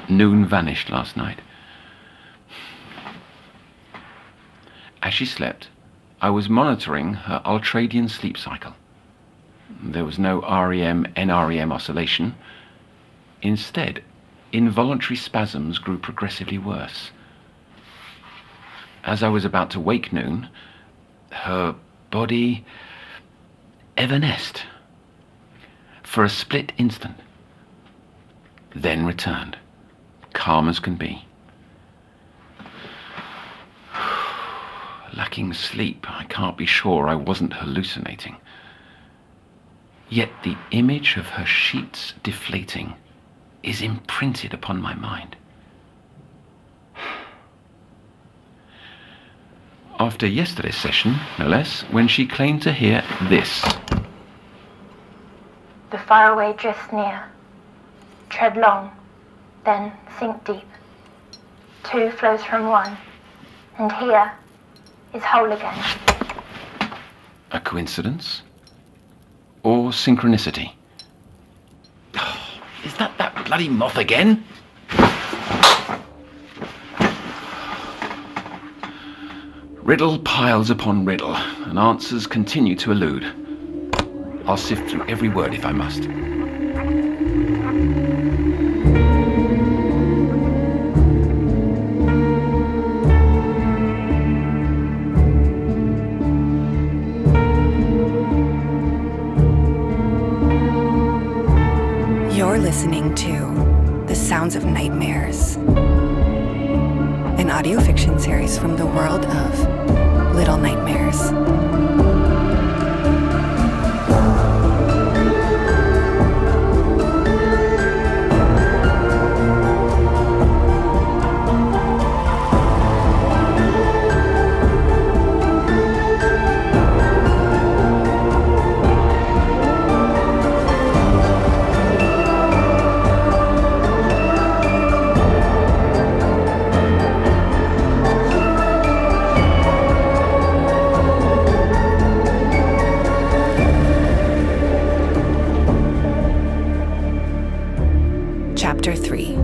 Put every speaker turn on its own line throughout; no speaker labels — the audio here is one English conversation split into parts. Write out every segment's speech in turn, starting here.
Noon vanished last night. As she slept, I was monitoring her ultradian sleep cycle. There was no REM-NREM oscillation. Instead, involuntary spasms grew progressively worse. As I was about to wake Noon, her body evanesced for a split instant, then returned, calm as can be. Lacking sleep, I can't be sure I wasn't hallucinating. Yet the image of her sheets deflating is imprinted upon my mind. After yesterday's session, no less, when she claimed to hear this.
The faraway drifts near. Tread long, then sink deep. Two flows from one, and here is whole again.
A coincidence? Or synchronicity? Is that bloody moth again? Riddle piles upon riddle, and answers continue to elude. I'll sift through every word if I must.
You're listening to The Sounds of Nightmares, an audio fiction series from the world of Little Nightmares. Chapter 3.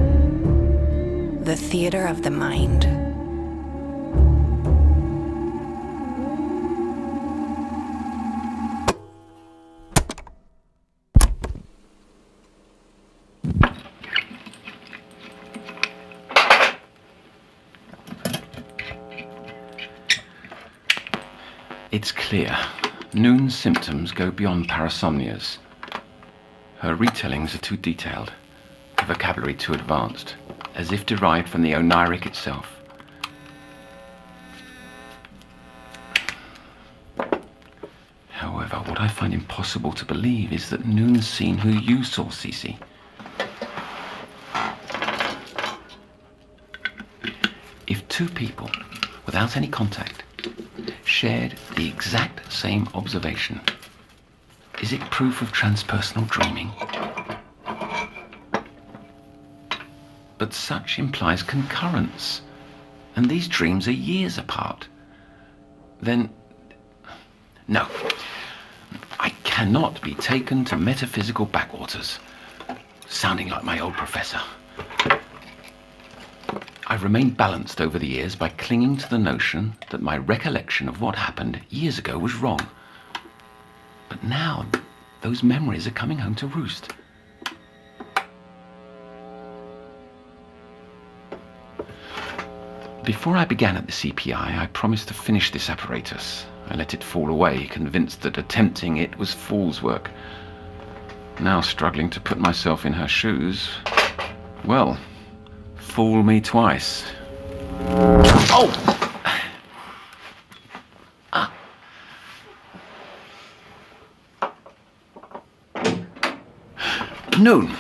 The Theater of the Mind.
It's clear. Noon's symptoms go beyond parasomnias. Her retellings are too detailed. The vocabulary too advanced, as if derived from the oniric itself. However, what I find impossible to believe is that Noon's seen who you saw, Cece. If two people, without any contact, shared the exact same observation, is it proof of transpersonal dreaming? But such implies concurrence, and these dreams are years apart. Then, no, I cannot be taken to metaphysical backwaters, sounding like my old professor. I've remained balanced over the years by clinging to the notion that my recollection of what happened years ago was wrong. But now, those memories are coming home to roost. Before I began at the CPI, I promised to finish this apparatus. I let it fall away, convinced that attempting it was fool's work. Now struggling to put myself in her shoes, well, fool me twice. Oh! Noon.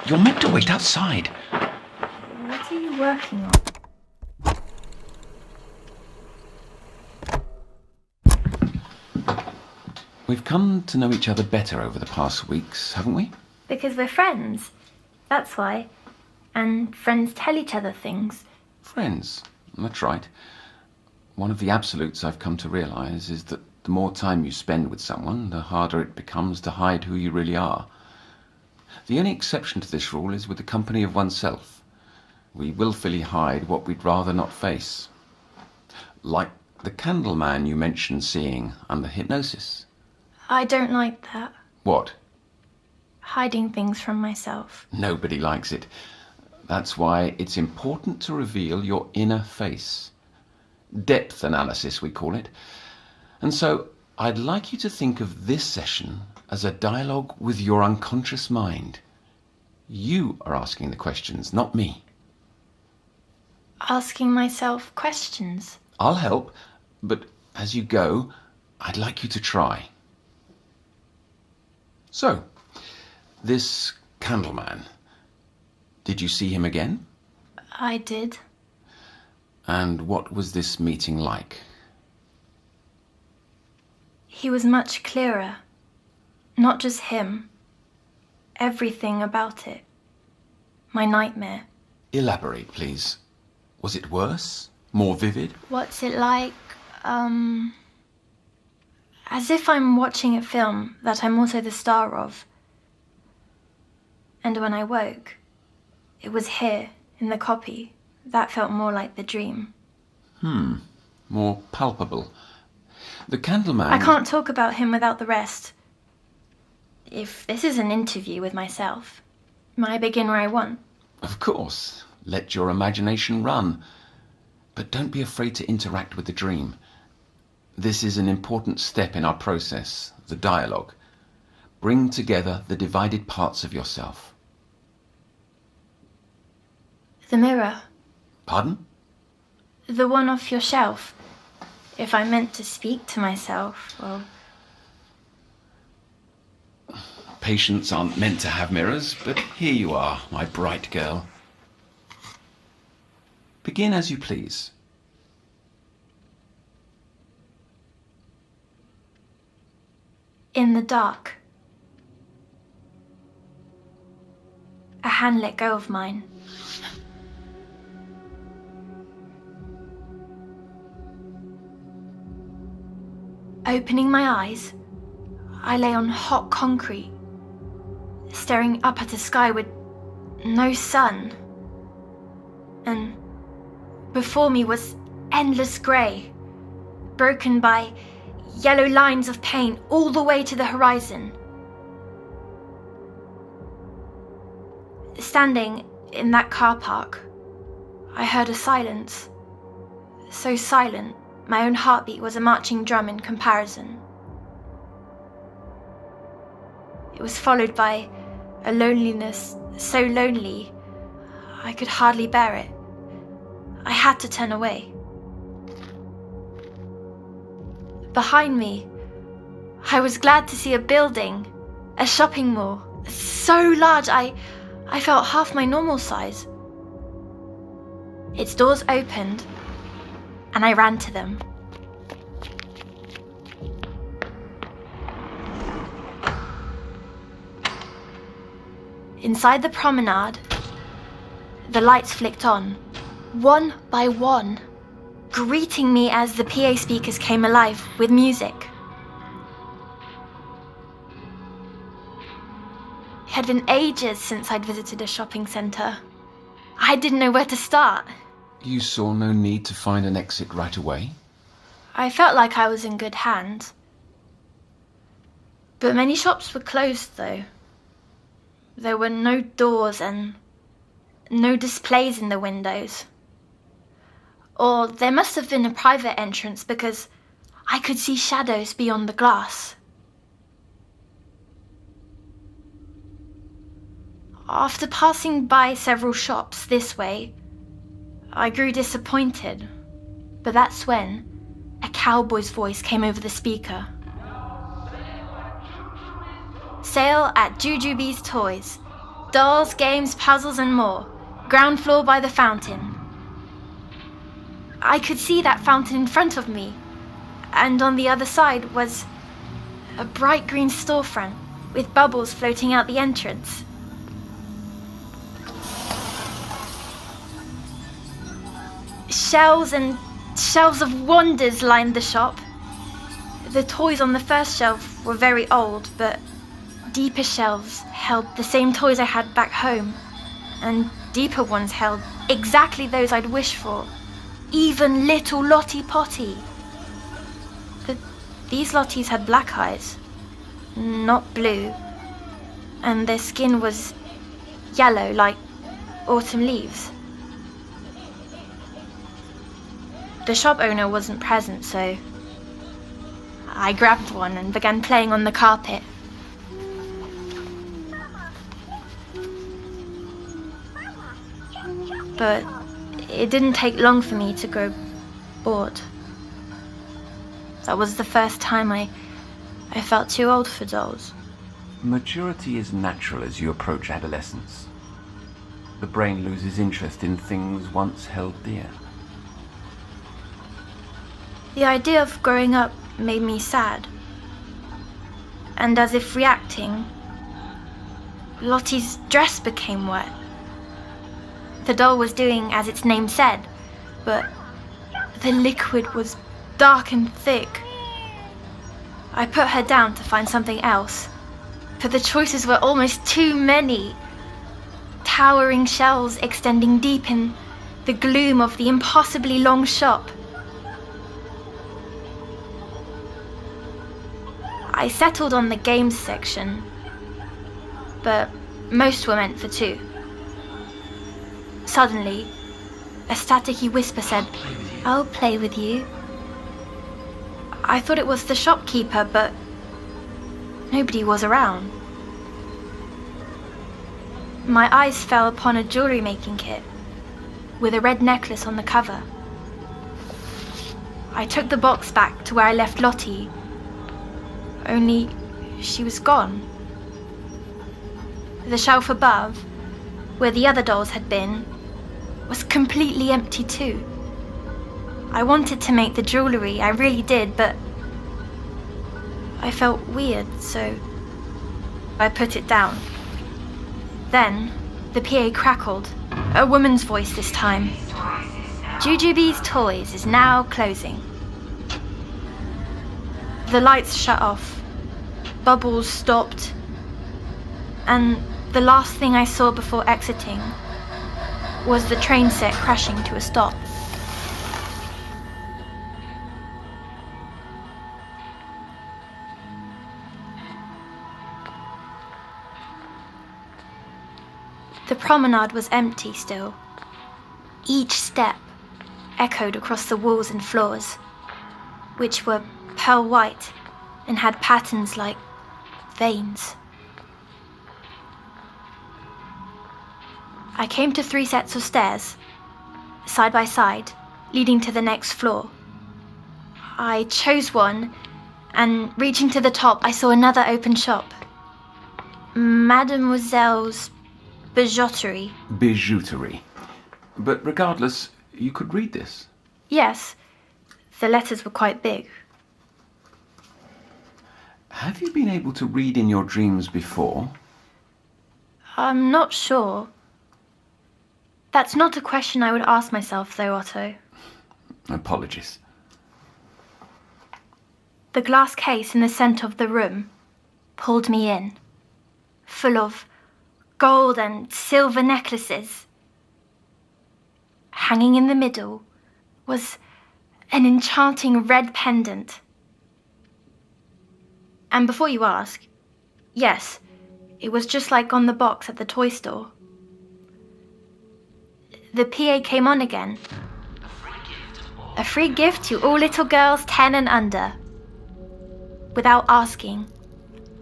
You're meant to wait outside.
What are you working on?
We've come to know each other better over the past weeks, haven't we?
Because we're friends. That's why. And friends tell each other things.
Friends, that's right. One of the absolutes I've come to realise is that the more time you spend with someone, the harder it becomes to hide who you really are. The only exception to this rule is with the company of oneself. We willfully hide what we'd rather not face. Like the candleman you mentioned seeing under hypnosis.
I don't like that.
What?
Hiding things from myself.
Nobody likes it. That's why it's important to reveal your inner face. Depth analysis, we call it. And so I'd like you to think of this session as a dialogue with your unconscious mind. You are asking the questions, not me.
Asking myself questions.
I'll help, but as you go, I'd like you to try. So, this candleman, did you see him again?
I did.
And what was this meeting like?
He was much clearer. Not just him. Everything about it. My nightmare.
Elaborate, please. Was it worse? More vivid?
What's it like? As if I'm watching a film that I'm also the star of. And when I woke, it was here, in the copy. That felt more like the dream.
More palpable. The candleman...
I can't talk about him without the rest. If this is an interview with myself, may I begin where I want?
Of course. Let your imagination run. But don't be afraid to interact with the dream. This is an important step in our process, the dialogue. Bring together the divided parts of yourself.
The mirror.
Pardon?
The one off your shelf. If I meant to speak to myself, well...
Patients aren't meant to have mirrors, but here you are, my bright girl. Begin as you please.
In the dark. A hand let go of mine. Opening my eyes, I lay on hot concrete, staring up at the sky with no sun. And before me was endless grey, broken by yellow lines of paint all the way to the horizon. Standing in that car park, I heard a silence. So silent, my own heartbeat was a marching drum in comparison. It was followed by a loneliness so lonely, I could hardly bear it. I had to turn away. Behind me, I was glad to see a building, a shopping mall, so large I felt half my normal size. Its doors opened, and I ran to them. Inside the promenade, the lights flicked on, one by one, greeting me as the PA speakers came alive with music. It had been ages since I'd visited a shopping centre. I didn't know where to start.
You saw no need to find an exit right away?
I felt like I was in good hands. But many shops were closed, though. There were no doors and no displays in the windows. Or there must have been a private entrance because I could see shadows beyond the glass. After passing by several shops this way, I grew disappointed, but that's when a cowboy's voice came over the speaker. Sale at Jujubee's Toys. Dolls, games, puzzles and more. Ground floor by the fountain. I could see that fountain in front of me, and on the other side was a bright green storefront with bubbles floating out the entrance. Shelves and shelves of wonders lined the shop. The toys on the first shelf were very old, but deeper shelves held the same toys I had back home, and deeper ones held exactly those I'd wished for, even little Lottie Potty. But these Lotties had black eyes, not blue, and their skin was yellow like autumn leaves. The shop owner wasn't present, so I grabbed one and began playing on the carpet. But it didn't take long for me to grow bored. That was the first time I felt too old for dolls.
Maturity is natural as you approach adolescence. The brain loses interest in things once held dear.
The idea of growing up made me sad. And as if reacting, Lottie's dress became wet. The doll was doing as its name said, but the liquid was dark and thick. I put her down to find something else, but the choices were almost too many. Towering shelves extending deep in the gloom of the impossibly long shop. I settled on the games section, but most were meant for two. Suddenly, a staticky whisper said, "I'll play with you." I thought it was the shopkeeper, but nobody was around. My eyes fell upon a jewelry making kit with a red necklace on the cover. I took the box back to where I left Lottie, only she was gone. The shelf above, where the other dolls had been, was completely empty too. I wanted to make the jewellery, I really did, but I felt weird, so I put it down. Then the PA crackled, a woman's voice this time. "Jujubee's Toys is now closing." The lights shut off, bubbles stopped, and the last thing I saw before exiting was the train set crashing to a stop. The promenade was empty still. Each step echoed across the walls and floors, which were pearl white and had patterns like veins. I came to 3 sets of stairs, side by side, leading to the next floor. I chose one, and reaching to the top, I saw another open shop. Mademoiselle's Bijouterie.
Bijouterie. But regardless, you could read this.
Yes, the letters were quite big.
Have you been able to read in your dreams before?
I'm not sure. That's not a question I would ask myself, though, Otto.
Apologies.
The glass case in the centre of the room pulled me in, full of gold and silver necklaces. Hanging in the middle was an enchanting red pendant. And before you ask, yes, it was just like on the box at the toy store. The PA came on again. A free gift to all little girls 10 and under. Without asking,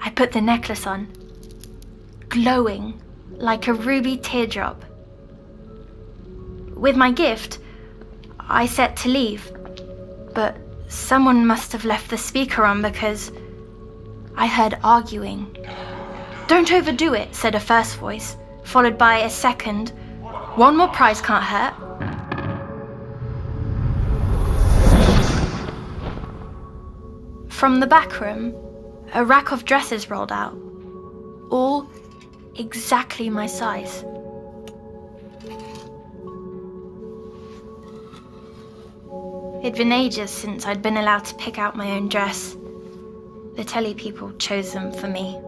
I put the necklace on, glowing like a ruby teardrop. With my gift, I set to leave, but someone must have left the speaker on because I heard arguing. "Don't overdo it," said a first voice, followed by a second. "One more prize can't hurt." From the back room, a rack of dresses rolled out, all exactly my size. It'd been ages since I'd been allowed to pick out my own dress. The telly people chose them for me.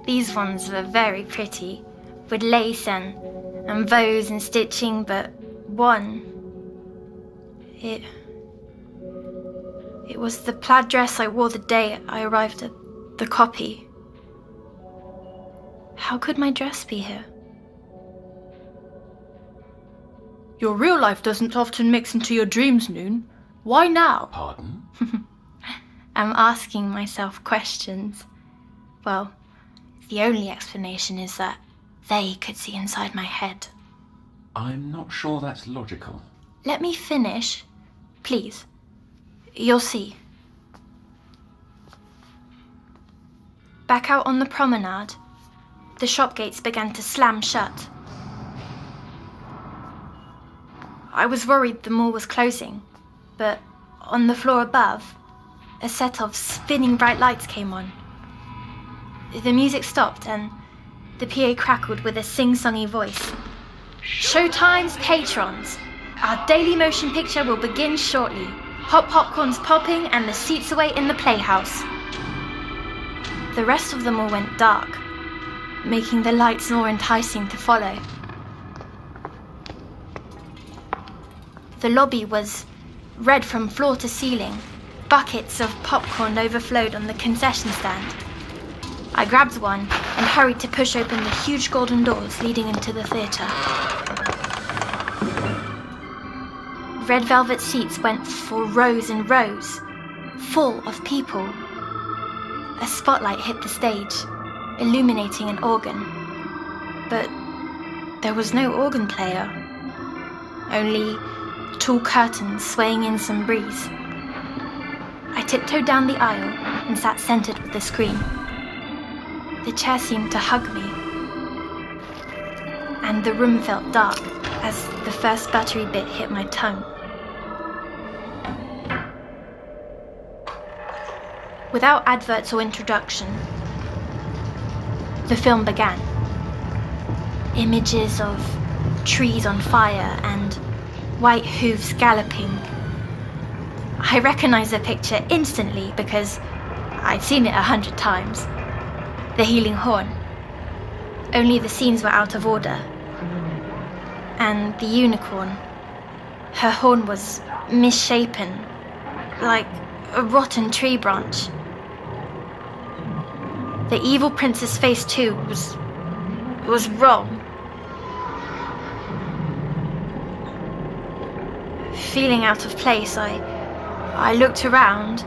These ones were very pretty, with lace and bows and stitching, but one... It was the plaid dress I wore the day I arrived at the copy. How could my dress be here?
Your real life doesn't often mix into your dreams, Noon. Why now?
Pardon?
I'm asking myself questions. Well, the only explanation is that they could see inside my head.
I'm not sure that's logical.
Let me finish, please. You'll see. Back out on the promenade, the shop gates began to slam shut. I was worried the mall was closing, but on the floor above, a set of spinning bright lights came on. The music stopped and the PA crackled with a sing-songy voice. Showtime's patrons! Our daily motion picture will begin shortly. Hot popcorn's popping and the seats await in the playhouse. The rest of them all went dark, making the lights more enticing to follow. The lobby was red from floor to ceiling. Buckets of popcorn overflowed on the concession stand. I grabbed one and hurried to push open the huge golden doors leading into the theatre. Red velvet seats went for rows and rows, full of people. A spotlight hit the stage, illuminating an organ. But there was no organ player, only tall curtains swaying in some breeze. I tiptoed down the aisle and sat centered with the screen. The chair seemed to hug me, and the room felt dark as the first buttery bit hit my tongue. Without adverts or introduction, the film began. Images of trees on fire and white hooves galloping. I recognized the picture instantly because I'd seen it 100 times. The healing horn. Only the scenes were out of order. And the unicorn. Her horn was misshapen, like a rotten tree branch. The evil prince's face too was wrong. Feeling out of place, I looked around.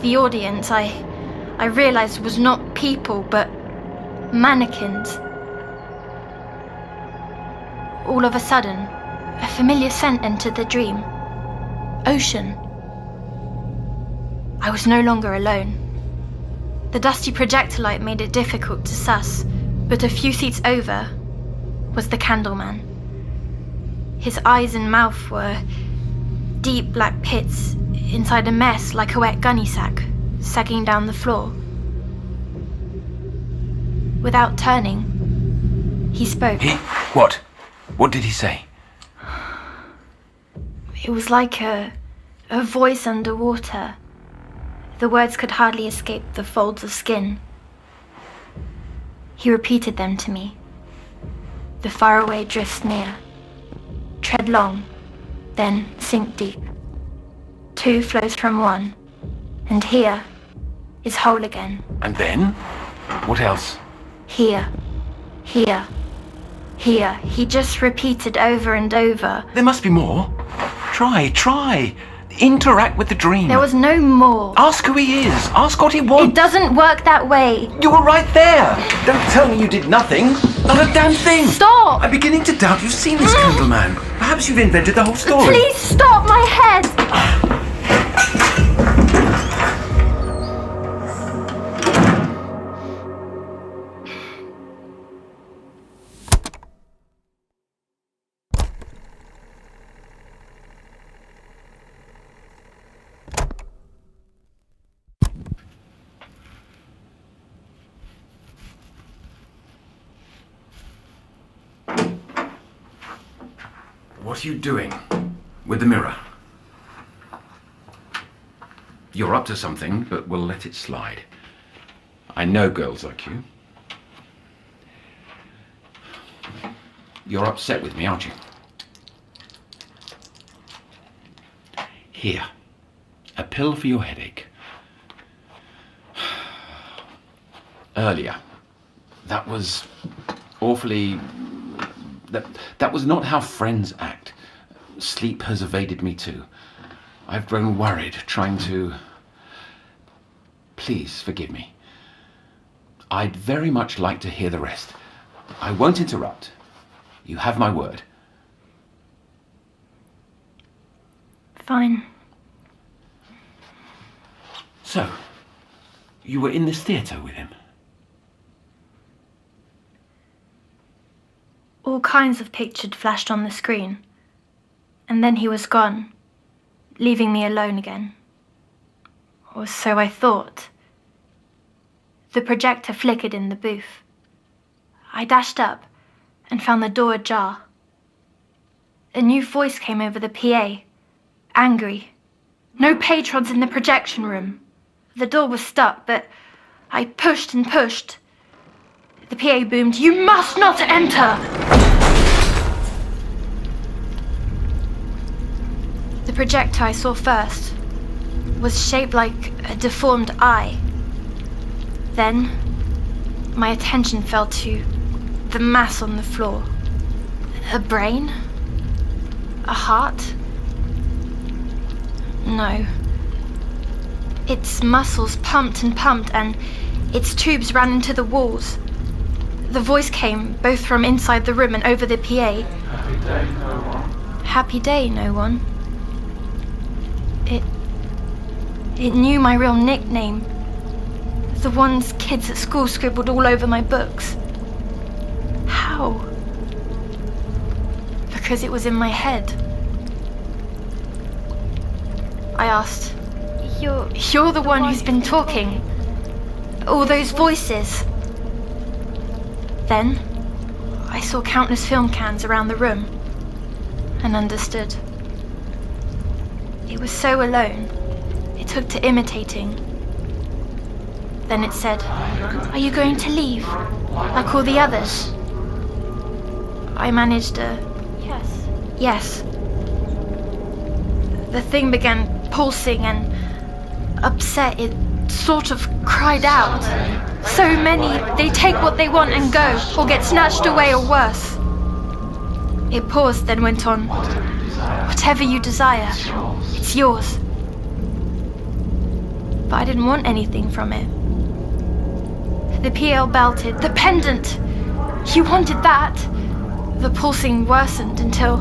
The audience, I realized was not people, but mannequins. All of a sudden, a familiar scent entered the dream. Ocean. I was no longer alone. The dusty projector light made it difficult to suss, but a few seats over was the Candleman. His eyes and mouth were deep black pits inside a mess like a wet gunny sack, sagging down the floor. Without turning, he spoke.
What? What did he say?
It was like a voice underwater. The words could hardly escape the folds of skin. He repeated them to me. The faraway drifts near. Tread long, then sink deep. Two flows from one, and here is whole again.
And then? What else?
Here, here, here. He just repeated over and over.
There must be more. Try. Interact with the dream.
There was no more.
Ask who he is. Ask what he wants.
It doesn't work that way.
You were right there. Don't tell me you did nothing. Not a damn thing.
Stop!
I'm beginning to doubt you've seen this Candleman. Perhaps you've invented the whole story.
Please stop my head!
What are you doing with the mirror? You're up to something, but we'll let it slide. I know girls like you. You're upset with me, aren't you? Here, a pill for your headache. Earlier, that was awfully... That was not how friends act. Sleep has evaded me too. I've grown worried, trying to... Please forgive me. I'd very much like to hear the rest. I won't interrupt. You have my word.
Fine.
So, you were in this theatre with him?
All kinds of pictures flashed on the screen. And then he was gone, leaving me alone again. Or so I thought. The projector flickered in the booth. I dashed up and found the door ajar. A new voice came over the PA, angry. No patrons in the projection room. The door was stuck, but I pushed and pushed. The PA boomed, "You must not enter!" The projector I saw first was shaped like a deformed eye. Then, my attention fell to the mass on the floor. A brain? A heart? No. Its muscles pumped and pumped, and its tubes ran into the walls. The voice came both from inside the room and over the PA.
Happy day, no one.
Happy day, no one. It knew my real nickname. The ones kids at school scribbled all over my books. How? Because it was in my head. I asked, You're the one who's been talking. All those voices. Then, I saw countless film cans around the room and understood. It was so alone, it took to imitating. Then it said, "Are you going to leave, like all the others?" I managed a yes. The thing began pulsing and, upset, it sort of cried out. So many, they take what they want and go, or get snatched away or worse. It paused, then went on, "Whatever you desire, it's yours." But I didn't want anything from it. The PL belted, "The pendant! You wanted that!" The pulsing worsened until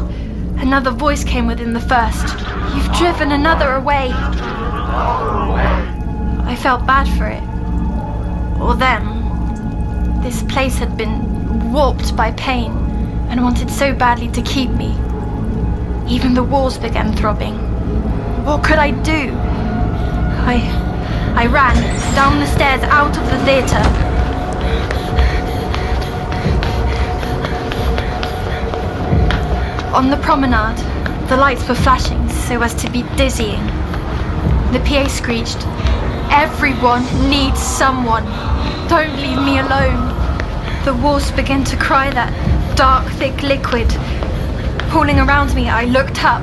another voice came within the first. "You've driven another away." I felt bad for it. Or them. This place had been warped by pain and wanted so badly to keep me. Even the walls began throbbing. What could I do? I ran down the stairs out of the theatre. On the promenade, the lights were flashing so as to be dizzying. The PA screeched, "Everyone needs someone. Don't leave me alone." The walls began to cry that dark, thick liquid. Pooling around me, I looked up.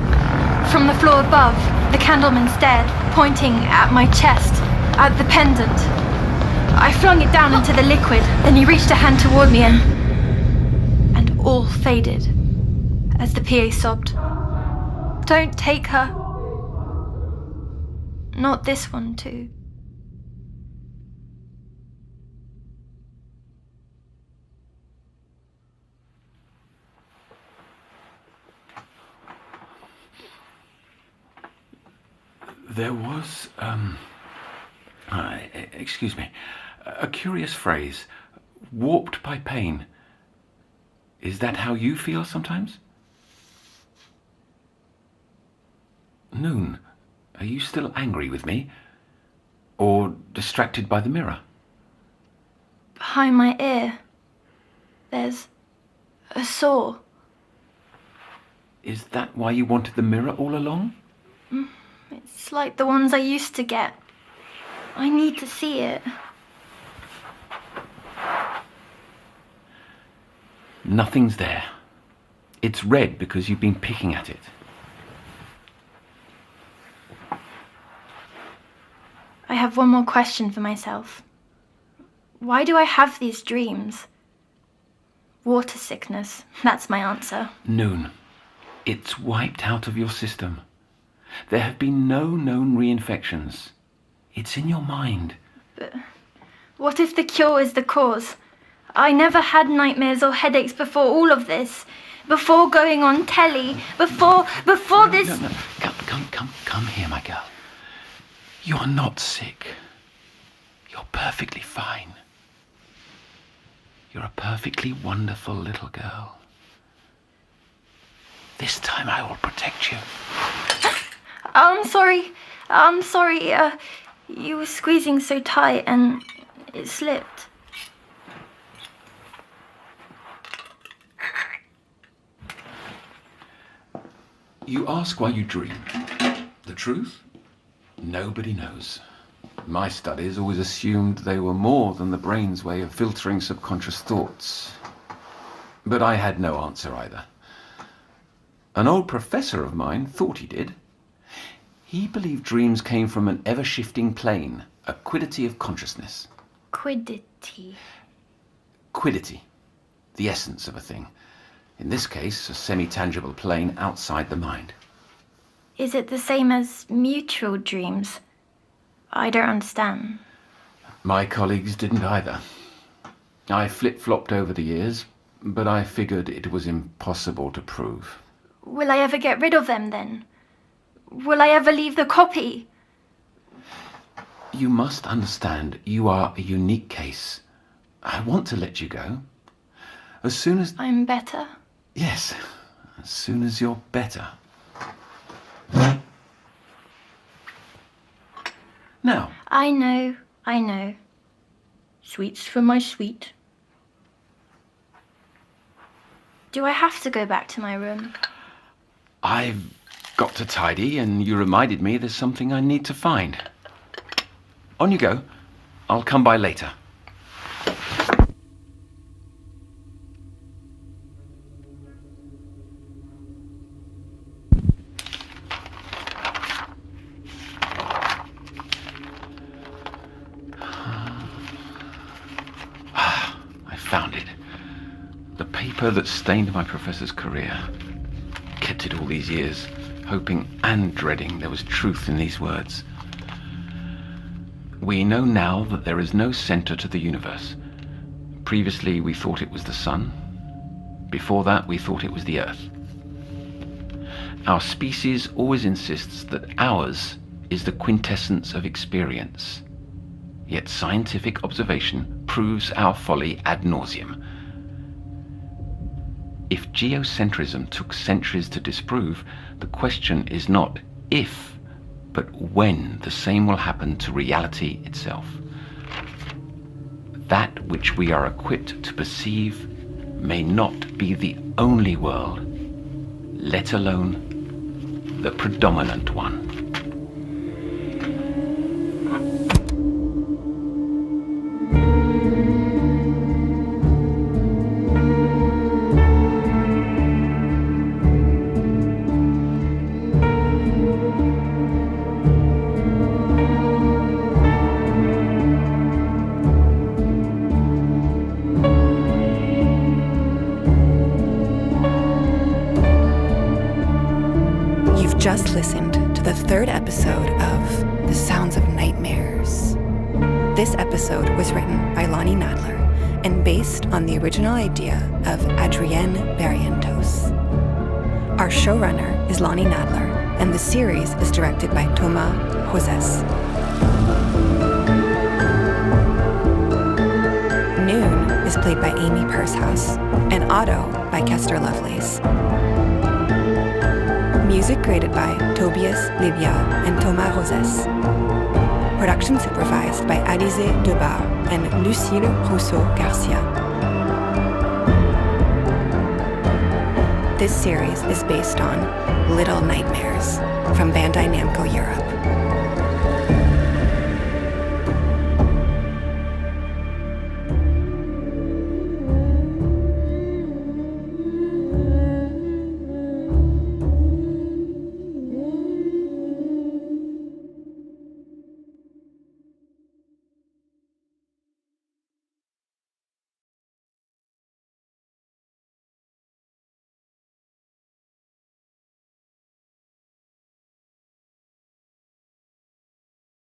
From the floor above, the candleman stared, pointing at my chest, at the pendant. I flung it down into the liquid, then he reached a hand toward me and all faded as the PA sobbed, "Don't take her. Not this one, too."
There was, excuse me, a curious phrase, warped by pain. Is that how you feel sometimes? Noon, are you still angry with me? Or distracted by the mirror?
Behind my ear, there's a sore.
Is that why you wanted the mirror all along?
It's like the ones I used to get. I need to see it.
Nothing's there. It's red because you've been picking at it.
I have one more question for myself. Why do I have these dreams? Water sickness, that's my answer.
Noon. It's wiped out of your system. There have been no known reinfections. It's in your mind.
But what if the cure is the cause? I never had nightmares or headaches before all of this. Before going on telly. Before this...
No. Come here, my girl. You're not sick. You're perfectly fine. You're a perfectly wonderful little girl. This time I will protect you.
I'm sorry. You were squeezing so tight and it slipped.
You ask why you dream. The truth? Nobody knows. My studies always assumed they were more than the brain's way of filtering subconscious thoughts. But I had no answer either. An old professor of mine thought he did. He believed dreams came from an ever-shifting plane, a quiddity of consciousness.
Quiddity.
Quiddity, the essence of a thing. In this case, a semi-tangible plane outside the mind.
Is it the same as mutual dreams? I don't understand.
My colleagues didn't either. I flip-flopped over the years, but I figured it was impossible to prove.
Will I ever get rid of them then? Will I ever leave the copy?
You must understand, you are a unique case. I want to let you go. As soon as...
I'm better?
Yes, as soon as you're better. Now.
I know.
Sweets for my sweet.
Do I have to go back to my room?
I've got to tidy, and you reminded me there's something I need to find. On you go. I'll come by later. I found it. The paper that stained my professor's career. Kept it all these years, hoping and dreading there was truth in these words. We know now that there is no center to the universe. Previously, we thought it was the sun. Before that, we thought it was the earth. Our species always insists that ours is the quintessence of experience. Yet scientific observation proves our folly ad nauseum. If geocentrism took centuries to disprove, the question is not if, but when the same will happen to reality itself. That which we are equipped to perceive may not be the only world, let alone the predominant one.
Just listened to the third episode of The Sounds of Nightmares. This episode was written by Lonnie Nadler and based on the original idea of Adrienne Barrientos. Our showrunner is Lonnie Nadler, and the series is directed by Thomas Joses. Noon is played by Amy Purshouse, and Otto by Kester Lovelace. Music created by Tobias Libya and Thomas Joses. Production supervised by Alizé Debar and Lucille Rousseau-Garcia. This series is based on Little Nightmares from Bandai Namco Europe.